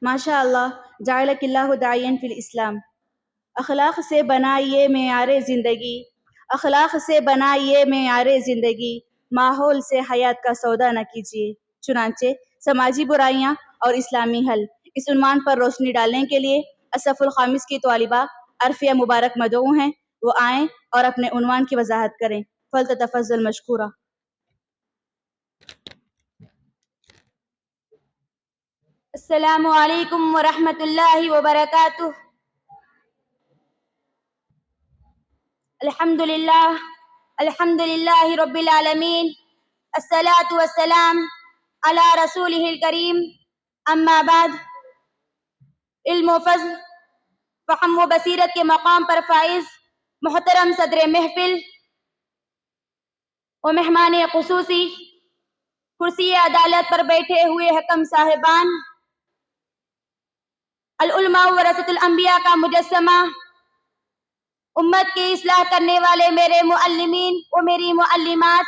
ماشاء اللہ جعلک اللہ داعین فی الاسلام۔ اخلاق سے بنائیے معیار زندگی، اخلاق سے بنائیے معیار زندگی، ماحول سے حیات کا سودا نہ کیجیے۔ چنانچہ سماجی برائیاں اور اسلامی حل، اس عنوان پر روشنی ڈالنے کے لیے الصف الخامس کی طالبہ عرفیہ مبارک مدعو ہیں، وہ آئیں اور اپنے عنوان کی وضاحت کریں۔ فلتتفضل مشکورہ۔ السلام علیکم ورحمۃ اللہ وبرکاتہ۔ الحمد للہ رب العالمین، الصلاۃ والسلام علی رسولہ الکریم، اما بعد۔ علم و فضل، فہم و بصیرت کے مقام پر فائز محترم صدر محفل و مہمان خصوصی، کرسی عدالت پر بیٹھے ہوئے حکم صاحبان، العلماء ورثۃ الانبیاء کا مجسمہ، امت کی اصلاح کرنے والے میرے معلمین و میری معلمات،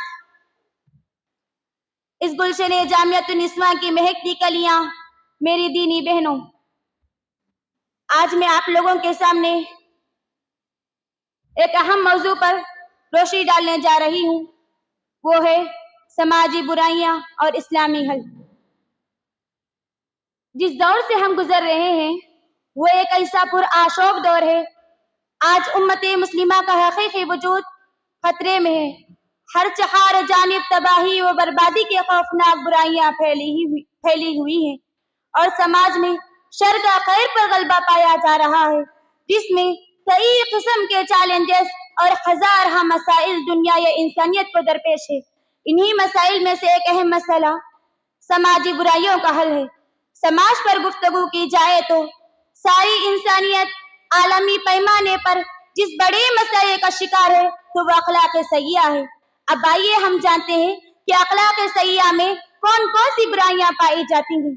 اس گلشن جامعۃ النسواں کی مہکتی کلیاں، میری دینی بہنوں، آج میں آپ لوگوں کے سامنے ایک اہم موضوع پر روشنی ڈالنے جا رہی ہوں، وہ ہے سماجی برائیاں اور اسلامی حل۔ جس دور سے ہم گزر رہے ہیں وہ ایک ایسا پرآشوب دور ہے۔ آج امت مسلمہ کا حقیقی وجود خطرے میں ہے۔ ہر چہار جانب تباہی و بربادی کے خوفناک برائیاں پھیلی ہوئی ہیں اور سماج میں شر کا خیر پر غلبہ پایا جا رہا ہے، جس میں کئی قسم کے چیلنجز اور ہزارہ مسائل دنیا یا انسانیت کو درپیش ہے۔ انہی مسائل میں سے ایک اہم مسئلہ سماجی برائیوں کا حل ہے۔ سماج پر گفتگو کی جائے تو ساری انسانیت عالمی پیمانے پر جس بڑے مسئلے کا شکار ہے تو وہ اخلاق سیئہ ہے۔ اب آئیے ہم جانتے ہیں کہ اخلاق سیئہ میں کون کون سی برائیاں پائی جاتی ہیں۔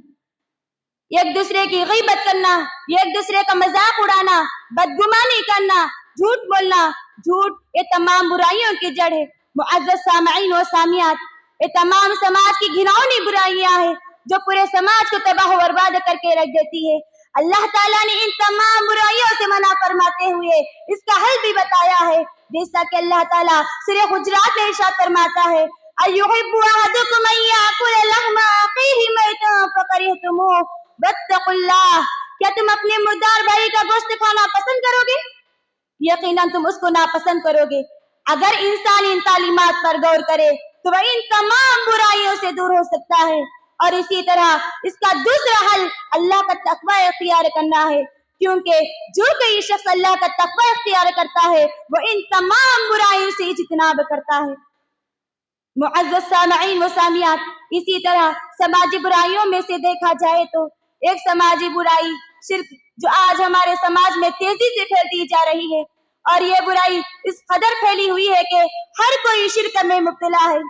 ایک دوسرے کی غیبت کرنا، ایک دوسرے کا مذاق اڑانا، بدگمانی کرنا، جھوٹ بولنا۔ جھوٹ یہ تمام برائیوں کی جڑ ہے۔ معزز سامعین و سامعات، یہ تمام سماج کی گھناؤنی برائیاں ہیں جو پورے سماج کو تباہ و برباد کر کے رکھ دیتی ہے۔ اللہ تعالیٰ نے ان تمام برائیوں سے منع فرماتے ہوئے اس کا حل بھی بتایا ہے، جیسا کہ اللہ تعالیٰ سورہ حجرات میں ارشاد فرماتا ہے، أَيُحِبُّ أَحَدُكُمْ أَن يَأْكُلَ لَحْمَ أَخِيهِ مَيْتًا فَكَرِهْتُمُوهُ وَاتَّقُوا اللَّهَ۔ کیا تم اپنے مردار بھائی کا گوشت کھانا پسند کرو گے؟ یقیناً تم اس کو ناپسند کرو گے۔ اگر انسان ان تعلیمات پر غور کرے تو وہ ان تمام برائیوں سے دور ہو سکتا ہے۔ اور اسی طرح اس کا دوسرا حل اللہ کا تقوی اختیار کرنا ہے، کیونکہ جو کوئی شخص اللہ کا تقوی اختیار کرتا ہے وہ ان تمام برائیوں سے اجتناب کرتا ہے۔ معزز سامعین و سامعات، اسی طرح سماجی برائیوں میں سے دیکھا جائے تو ایک سماجی برائی شرک، جو آج ہمارے سماج میں تیزی سے پھیلتی جا رہی ہے، اور یہ برائی اس قدر پھیلی ہوئی ہے کہ ہر کوئی شرک میں مبتلا ہے۔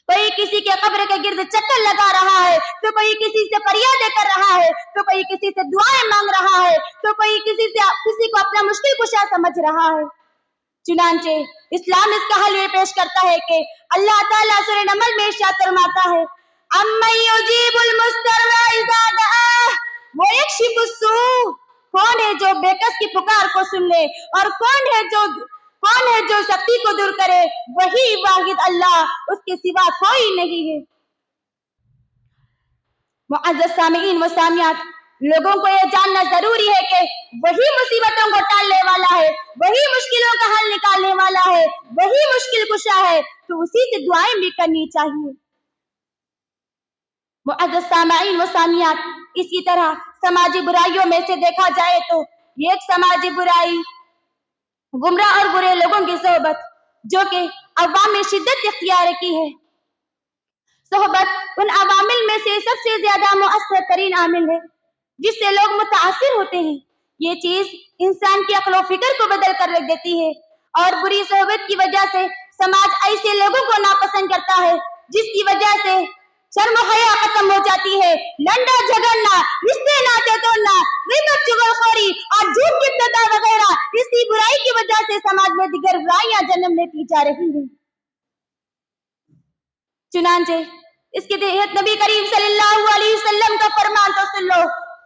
کوئی کسی کے قبر کے گرد چکر لگا رہا ہے، تو کوئی کسی سے فریادیں کر رہا ہے، تو کوئی کسی سے دعائیں مانگ رہا ہے، تو کوئی کسی کو اپنا مشکل کشا سمجھ رہا ہے۔ چنانچہ اسلام اس کا حل یہ پیش کرتا ہے کہ اللہ تعالیٰ سورہ نمل میں ارشاد فرماتا ہے، أَمَّن يُجِيبُ الْمُضْطَرَّ إِذَا دَعَاهُ وَيَكْشِفُ السُّوءَ۔ کون ہے جو بے کس کی پکار کو سن لے، اور کون ہے جو سختی کو دور کرے؟ وہی واحد اللہ، اس کے سوا کوئی نہیں ہے۔ معزز سامعین و سامعات، لوگوں کو یہ جاننا ضروری ہے کہ وہی مصیبتوں کو ٹالنے والا ہے، وہی مشکلوں کا حل نکالنے والا ہے، وہی مشکل کشا ہے، تو اسی سے دعائیں بھی کرنی چاہیے۔ معزز سامعین و سامعات، اسی طرح سماجی برائیوں میں سے دیکھا جائے تو یہ ایک سماجی برائی گمراہ اور برے لوگوں کی صحبت، جو کہ عوام میں شدت اختیار کی ہے۔ صحبت ان عوامل میں سے سب سے زیادہ مؤثر ترین عامل ہے جس سے لوگ متاثر ہوتے ہیں۔ یہ چیز انسان کی عقل و فکر کو بدل کر رکھ دیتی ہے، اور بری صحبت کی وجہ سے سماج ایسے لوگوں کو ناپسند کرتا ہے جس کی وجہ سے شرم و حیا ختم ہو جاتی ہے۔ لنڈا جھگڑنا، رشتے ناطے توڑنا، غیبت چغلخوری اور جھوٹ کی ابتدا وغیرہ، اسی برائی کی وجہ سے سماج میں دیگر برائیاں جنم لیتی جا رہی ہیں۔ چنانچہ اس کے تحت نبی کریم صلی اللہ علیہ وسلم کا فرمان تو سن لو،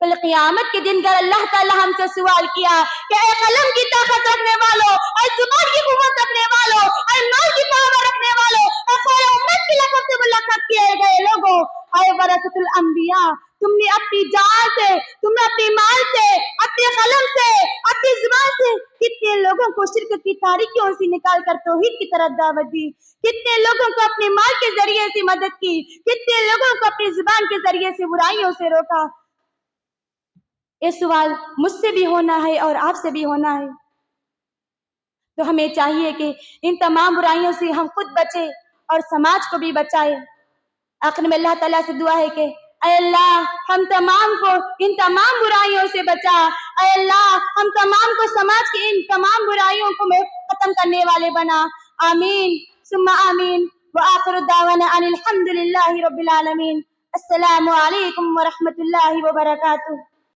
کل قیامت کے دن اگر اللہ تعالیٰ ہم سے سوال کیا کہ اے قلم کی طاقت رکھنے والوں، اے زبان کی قوت رکھنے والوں، اے مال کی پاور رکھنے والوں، اے خیر امت کے لقب سے ملقب کیے گئے لوگوں، اے ورثۃ الانبیاء، تم نے اپنی جان سے، تم نے اپنی مال سے، اپنے قلم سے، اپنی زبان سے کتنے لوگوں کو شرک کی تاریکیوں سے نکال کر توحید کی طرف دعوت دی، کتنے لوگوں کو اپنے مال کے ذریعے سے مدد کی، کتنے لوگوں کو اپنی زبان کے ذریعے سے برائیوں سے روکا۔ یہ سوال مجھ سے بھی ہونا ہے اور آپ سے بھی ہونا ہے، تو ہمیں چاہیے کہ ان تمام برائیوں سے ہم خود بچیں اور سماج کو بھی بچائیں۔ آخر میں اللہ تعالیٰ سے دعا ہے کہ اے اللہ ہم تمام کو ان تمام برائیوں سے بچا، اے اللہ ہم تمام کو سماج کی ان تمام برائیوں کو ختم کرنے والے بنا، آمین ثم آمین۔ وآخر دعوانا ان الحمد للہ رب العالمین۔ السلام علیکم ورحمۃ اللہ وبرکاتہ۔